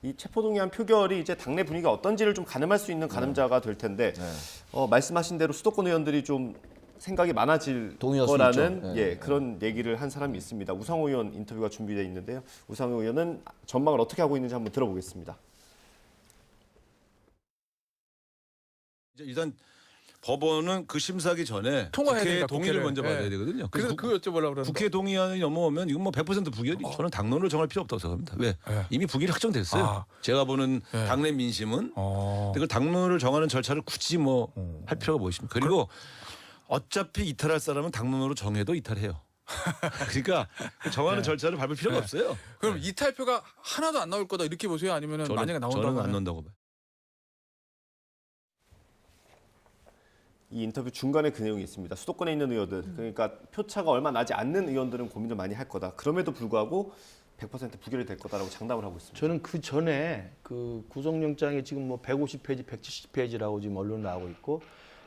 이 체포동의안 표결이 이제 당내 분위기가 어떤지를 좀 가늠할 수 있는 가늠자가 될 텐데 말씀하신 대로 수도권 의원들이 좀 생각이 많아질 거라는 그런 얘기를 한 사람이 있습니다. 우상호 의원 인터뷰가 준비되어 있는데요. 우상호 의원은 전망을 어떻게 하고 있는지 한번 들어보겠습니다. 일단 법원은 그 심사하기 전에 국회 동의를 먼저 받아야 되거든요. 그래서 그거 여쭤보려고 그러는데. 국회 동의안이 넘어오면 이건 뭐 100% 부결이 저는 당론을 정할 필요 없다고 생각합니다. 왜? 이미 부결이 확정됐어요. 제가 보는 당내 민심은. 근데 그 당론을 정하는 절차를 굳이 뭐 할 필요가 뭐 있습니까? 그리고 어차피 이탈할 사람은 당론으로 정해도 이탈해요. 그러니까 정하는 절차를 밟을 필요가 없어요. 그럼 이탈표가 하나도 안 나올 거다 이렇게 보세요? 아니면 만약에 나온다고 저는 안 나온다고 봐요. 이 인터뷰 중간에 그 내용이 있습니다. 수도권에 있는 의원들, 그러니까 표차가 얼마 나지 않는 의원들은 고민을 많이 할 거다. 그럼에도 불구하고 100% 부결이 될 거다라고 장담을 하고 있습니다. 저는 그 전에 그 구속영장이 지금 뭐 150페이지, 170페이지라고 지금 언론에 나오고 있고,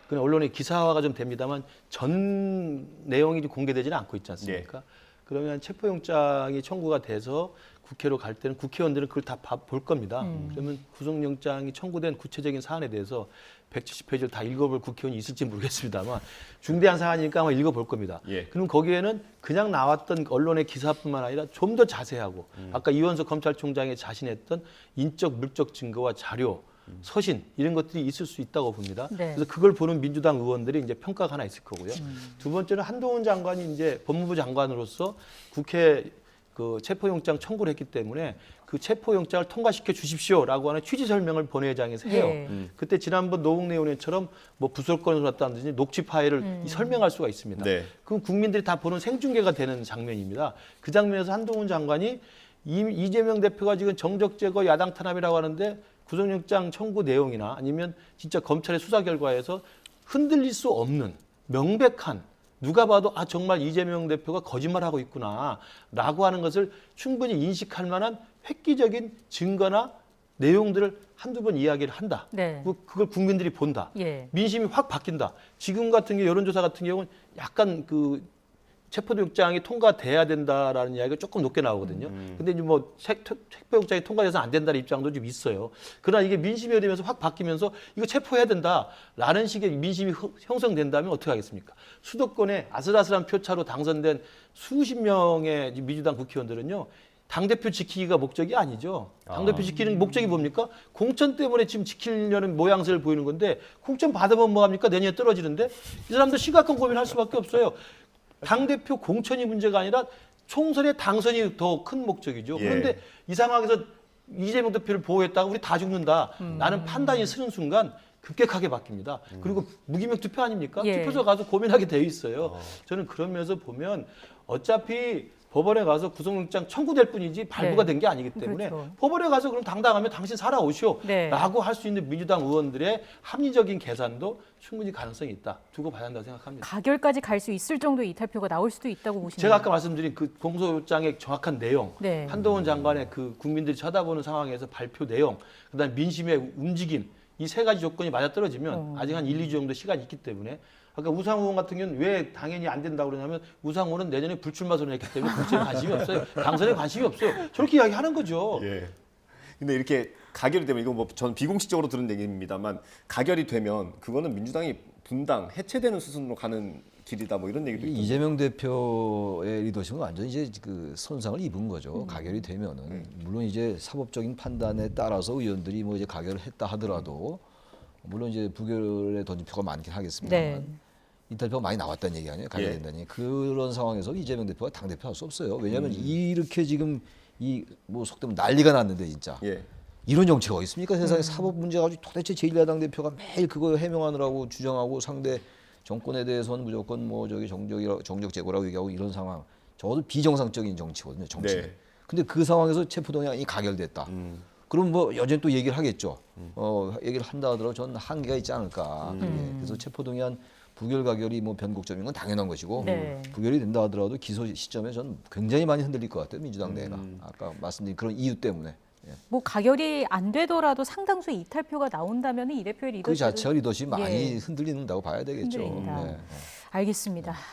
그 언론의 기사화가 좀 됩니다만 전 내용이 공개되지는 않고 있지 않습니까? 그러면 체포영장이 청구가 돼서 국회로 갈 때는 국회의원들은 그걸 다 볼 겁니다. 그러면 구속영장이 청구된 구체적인 사안에 대해서 170페이지를 다 읽어볼 국회의원이 있을지 모르겠습니다만 중대한 사안이니까 아마 읽어볼 겁니다. 그럼 거기에는 그냥 나왔던 언론의 기사뿐만 아니라 좀 더 자세하고 아까 이원석 검찰총장이 자신했던 인적 물적 증거와 자료 서신 이런 것들이 있을 수 있다고 봅니다. 그래서 그걸 보는 민주당 의원들이 이제 평가가 하나 있을 거고요. 두 번째는 한동훈 장관이 이제 법무부 장관으로서 국회 그 체포영장 청구를 했기 때문에 그 체포영장을 통과시켜 주십시오라고 하는 취지 설명을 본회의장에서 해요. 그때 지난번 노웅래 의원처럼 뭐 부설권을 놨다든지 녹취 파일을 설명할 수가 있습니다. 그럼 국민들이 다 보는 생중계가 되는 장면입니다. 그 장면에서 한동훈 장관이 이재명 대표가 지금 정적 제거 야당 탄압이라고 하는데 구속영장 청구 내용이나 아니면 진짜 검찰의 수사 결과에서 흔들릴 수 없는 명백한 누가 봐도 아 정말 이재명 대표가 거짓말하고 있구나라고 하는 것을 충분히 인식할 만한 획기적인 증거나 내용들을 한두 번 이야기를 한다. 그걸 국민들이 본다. 민심이 확 바뀐다. 지금 같은 경우 여론조사 같은 경우는 약간 그 체포영장이 통과돼야 된다라는 이야기가 조금 높게 나오거든요. 근데 이제 뭐 체포영장이 통과돼서 안 된다는 입장도 좀 있어요. 그러나 이게 민심이 되면서 확 바뀌면서 이거 체포해야 된다라는 식의 민심이 형성된다면 어떻게 하겠습니까? 수도권에 아슬아슬한 표차로 당선된 수십 명의 민주당 국회의원들은요. 당대표 지키기가 목적이 아니죠. 당대표 지키는 목적이 뭡니까? 공천 때문에 지금 지키려는 모양새를 보이는 건데 공천 받으면 뭐합니까? 내년에 떨어지는데 이 사람들 심각한 고민을 할 수밖에 없어요. 당대표 공천이 문제가 아니라 총선의 당선이 더 큰 목적이죠. 그런데 이 상황에서 이재명 대표를 보호했다가 우리 다 죽는다. 라는 판단이 서는 순간 급격하게 바뀝니다. 그리고 무기명 투표 아닙니까? 투표소 가서 고민하게 돼 있어요. 저는 그런 면에서 보면 어차피 법원에 가서 구속영장 청구될 뿐이지 발부가 된 게 아니기 때문에 법원에 가서 그럼 당당하면 당신 살아오시오 라고 할 수 있는 민주당 의원들의 합리적인 계산도 충분히 가능성이 있다. 두고 봐야 한다고 생각합니다. 가결까지 갈 수 있을 정도의 이탈표가 나올 수도 있다고 보시나요? 제가 아까 말씀드린 그 공소장의 정확한 내용, 한동훈 장관의 그 국민들이 쳐다보는 상황에서 발표 내용, 그다음 민심의 움직임 이 세 가지 조건이 맞아떨어지면 아직 한 1, 2주 정도 시간이 있기 때문에 아까 우상호 의원 같은 경우는 왜 당연히 안 된다고 그러냐면 우상호는 내년에 불출마 선언했기 때문에 국정에 관심이 없어요. 당선에 관심이 없어요. 저렇게 이야기하는 거죠. 근데 이렇게 가결이 되면 이건 뭐 저는 비공식적으로 들은 얘기입니다만 가결이 되면 그거는 민주당이 분당 해체되는 수순으로 가는 길이다 뭐 이런 얘기도 있고. 이재명 대표의 리더십은 완전히 이제 그 손상을 입은 거죠. 가결이 되면은 물론 이제 사법적인 판단에 따라서 의원들이 뭐 이제 가결을 했다 하더라도 물론 이제 부결에 던진 표가 많긴 하겠습니다만 이탈표가 많이 나왔다는 얘기 아니에요. 가결된다니 그런 상황에서 이재명 대표가 당 대표 할 수 없어요. 왜냐하면 이렇게 지금 이 뭐 속되면 난리가 났는데 진짜 이런 정치가 어디 있습니까? 세상에 사법 문제 가지고 도대체 제1야당 대표가 매일 그거 해명하느라고 주장하고 상대 정권에 대해서는 무조건 뭐 저기 정적 제고라고 얘기하고 이런 상황. 적어도 비정상적인 정치거든요. 정치. 근데 그 상황에서 체포동의안이 가결됐다. 그럼 뭐 여전히 또 얘기를 하겠죠. 얘기를 한다 하더라도 저는 한계가 있지 않을까. 그래서 체포동의안 부결 가결이 뭐 변곡점인 건 당연한 것이고 부결이 된다 하더라도 기소 시점에 저는 굉장히 많이 흔들릴 것 같아요. 민주당 내가. 아까 말씀드린 그런 이유 때문에. 뭐 가결이 안 되더라도 상당수 이탈표가 나온다면 이 대표의 리더십 그 자체가 리더십이 많이 흔들린다고 봐야 되겠죠. 알겠습니다.